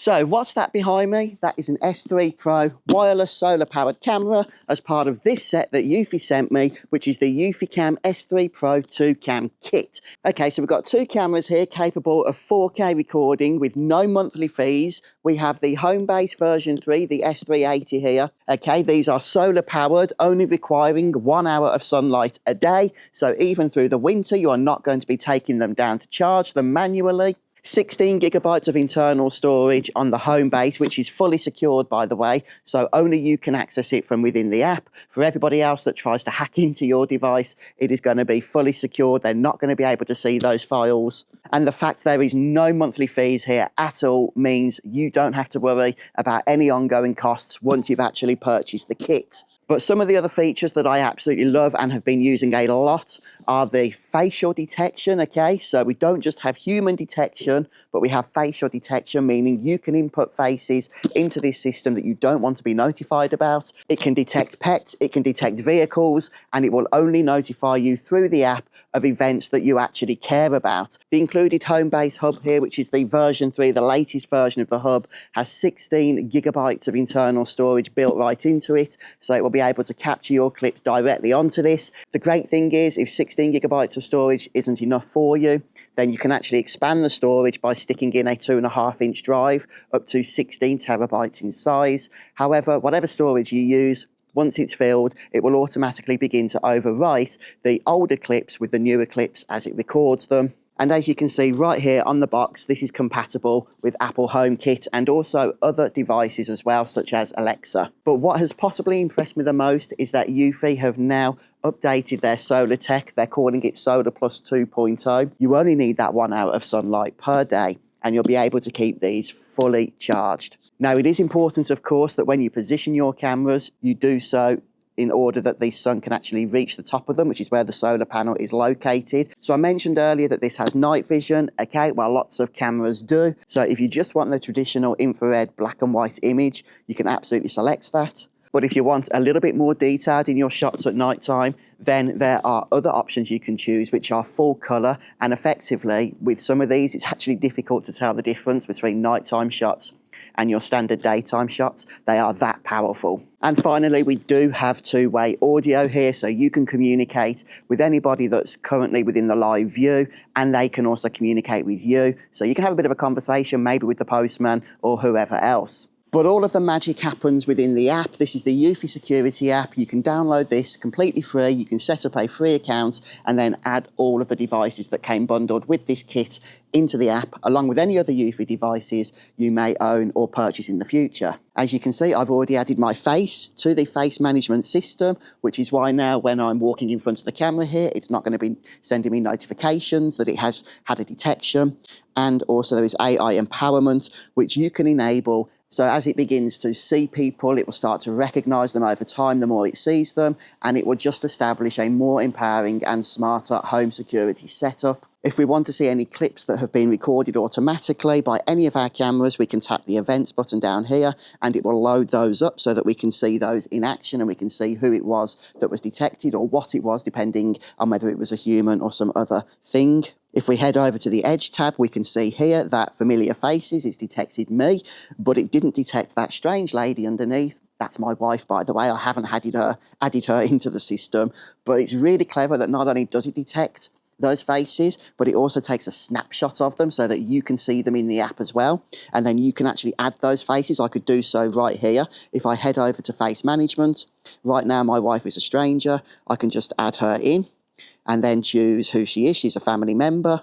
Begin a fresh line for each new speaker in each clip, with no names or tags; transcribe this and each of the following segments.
So what's that behind me? That is an S3 Pro wireless solar powered camera as part of this set that Eufy sent me, which is the eufyCam S3 Pro 2 cam kit. Okay, so we've got two cameras here capable of 4K recording with no monthly fees. We have the Homebase version 3, the S380 here. Okay, these are solar powered, only requiring 1 hour of sunlight a day. So even through the winter, you are not going to be taking them down to charge them manually. 16 gigabytes of internal storage on the Homebase, which is fully secured, by the way, so only you can access it from within the app. For everybody else that tries to hack into your device, it is going to be fully secured. They're not going to be able to see those files. And the fact there is no monthly fees here at all means you don't have to worry about any ongoing costs once you've actually purchased the kit. But some of the other features that I absolutely love and have been using a lot are the facial detection, okay? So we don't just have human detection, but we have facial detection, meaning you can input faces into this system that you don't want to be notified about. It can detect pets, it can detect vehicles, and it will only notify you through the app of events that you actually care about. The included Homebase hub here, which is the version 3, the latest version of the hub, has 16 gigabytes of internal storage built right into it, so it will be able to capture your clips directly onto this. The great thing is, if 16 gigabytes of storage isn't enough for you, then you can actually expand the storage by sticking in a 2.5-inch drive up to 16 terabytes in size. However, whatever storage you use, once it's filled, it will automatically begin to overwrite the older clips with the newer clips as it records them. And as you can see right here on the box, this is compatible with Apple HomeKit and also other devices as well, such as Alexa. But what has possibly impressed me the most is that Eufy have now updated their solar tech. They're calling it Solar Plus 2.0. You only need that 1 hour of sunlight per day, and you'll be able to keep these fully charged. Now, it is important, of course, that when you position your cameras, you do so in order that the sun can actually reach the top of them, which is where the solar panel is located. So I mentioned earlier that this has night vision. Okay, well, lots of cameras do. So if you just want the traditional infrared black and white image, you can absolutely select that. But if you want a little bit more detailed in your shots at night time, then there are other options you can choose, which are full colour. And effectively, with some of these, it's actually difficult to tell the difference between nighttime shots and your standard daytime shots. They are that powerful. And finally, we do have two-way audio here, so you can communicate with anybody that's currently within the live view, and they can also communicate with you. So you can have a bit of a conversation, maybe with the postman or whoever else. But all of the magic happens within the app. This is the Eufy security app. You can download this completely free. You can set up a free account and then add all of the devices that came bundled with this kit into the app, along with any other Eufy devices you may own or purchase in the future. As you can see, I've already added my face to the face management system, which is why now when I'm walking in front of the camera here, it's not going to be sending me notifications that it has had a detection. And also there is AI empowerment, which you can enable. So as it begins to see people, it will start to recognise them over time, the more it sees them, and it will just establish a more empowering and smarter home security setup. If we want to see any clips that have been recorded automatically by any of our cameras, we can tap the events button down here and it will load those up so that we can see those in action and we can see who it was that was detected or what it was, depending on whether it was a human or some other thing. If we head over to the Edge tab, we can see here that familiar faces, it's detected me, but it didn't detect that strange lady underneath. That's my wife, by the way. I haven't added her into the system, but it's really clever that not only does it detect those faces, but it also takes a snapshot of them so that you can see them in the app as well. And then you can actually add those faces. I could do so right here. If I head over to face management, right now my wife is a stranger. I can just add her in and then choose who she is. She's a family member.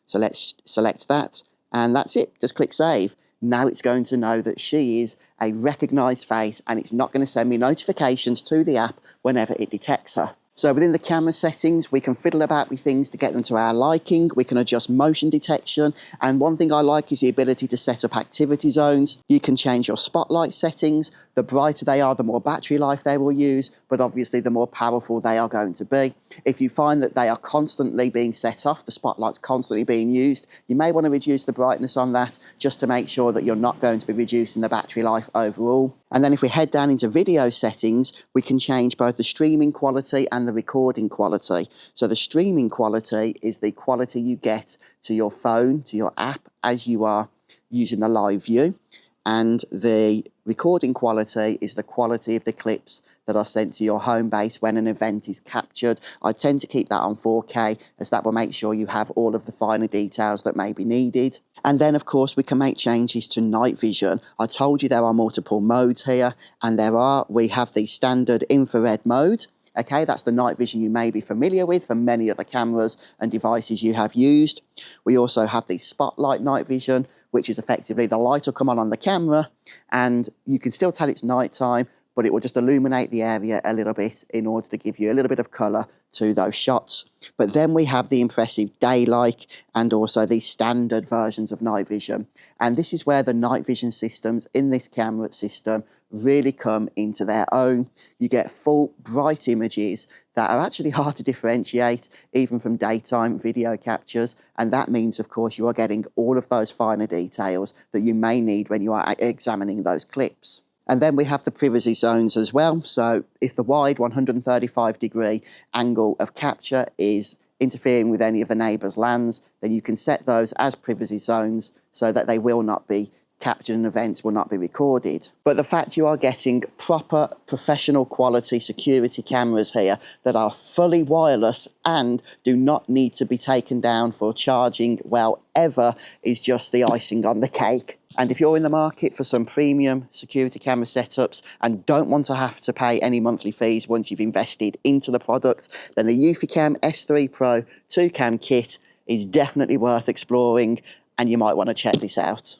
So let's select that. And that's it. Just click save. Now it's going to know that she is a recognised face and it's not going to send me notifications to the app whenever it detects her. So within the camera settings, we can fiddle about with things to get them to our liking. We can adjust motion detection. And one thing I like is the ability to set up activity zones. You can change your spotlight settings. The brighter they are, the more battery life they will use, but obviously the more powerful they are going to be. If you find that they are constantly being set off, the spotlight's constantly being used, you may want to reduce the brightness on that just to make sure that you're not going to be reducing the battery life overall. And then if we head down into video settings, we can change both the streaming quality and the recording quality. So the streaming quality is the quality you get to your phone, to your app, as you are using the live view. and the recording quality is the quality of the clips that are sent to your Homebase when an event is captured. I tend to keep that on 4K, as that will make sure you have all of the finer details that may be needed. And then of course we can make changes to night vision. I told you there are multiple modes here, and we have the standard infrared mode. Okay, that's the night vision you may be familiar with from many other cameras and devices you have used. We also have the spotlight night vision, which is effectively the light will come on the camera and you can still tell it's nighttime, but it will just illuminate the area a little bit in order to give you a little bit of colour to those shots. But then we have the impressive daylight and also the standard versions of night vision. And this is where the night vision systems in this camera system really come into their own. You get full bright images that are actually hard to differentiate even from daytime video captures, and that means of course you are getting all of those finer details that you may need when you are examining those clips. And then we have the privacy zones as well. So if the wide 135-degree angle of capture is interfering with any of the neighbours' lands, then you can set those as privacy zones so that they will not be captured and events will not be recorded. But the fact you are getting proper professional quality security cameras here that are fully wireless and do not need to be taken down for charging well ever is just the icing on the cake. And if you're in the market for some premium security camera setups and don't want to have to pay any monthly fees once you've invested into the product, then the eufyCam S3 Pro 2 Cam kit is definitely worth exploring, and you might want to check this out.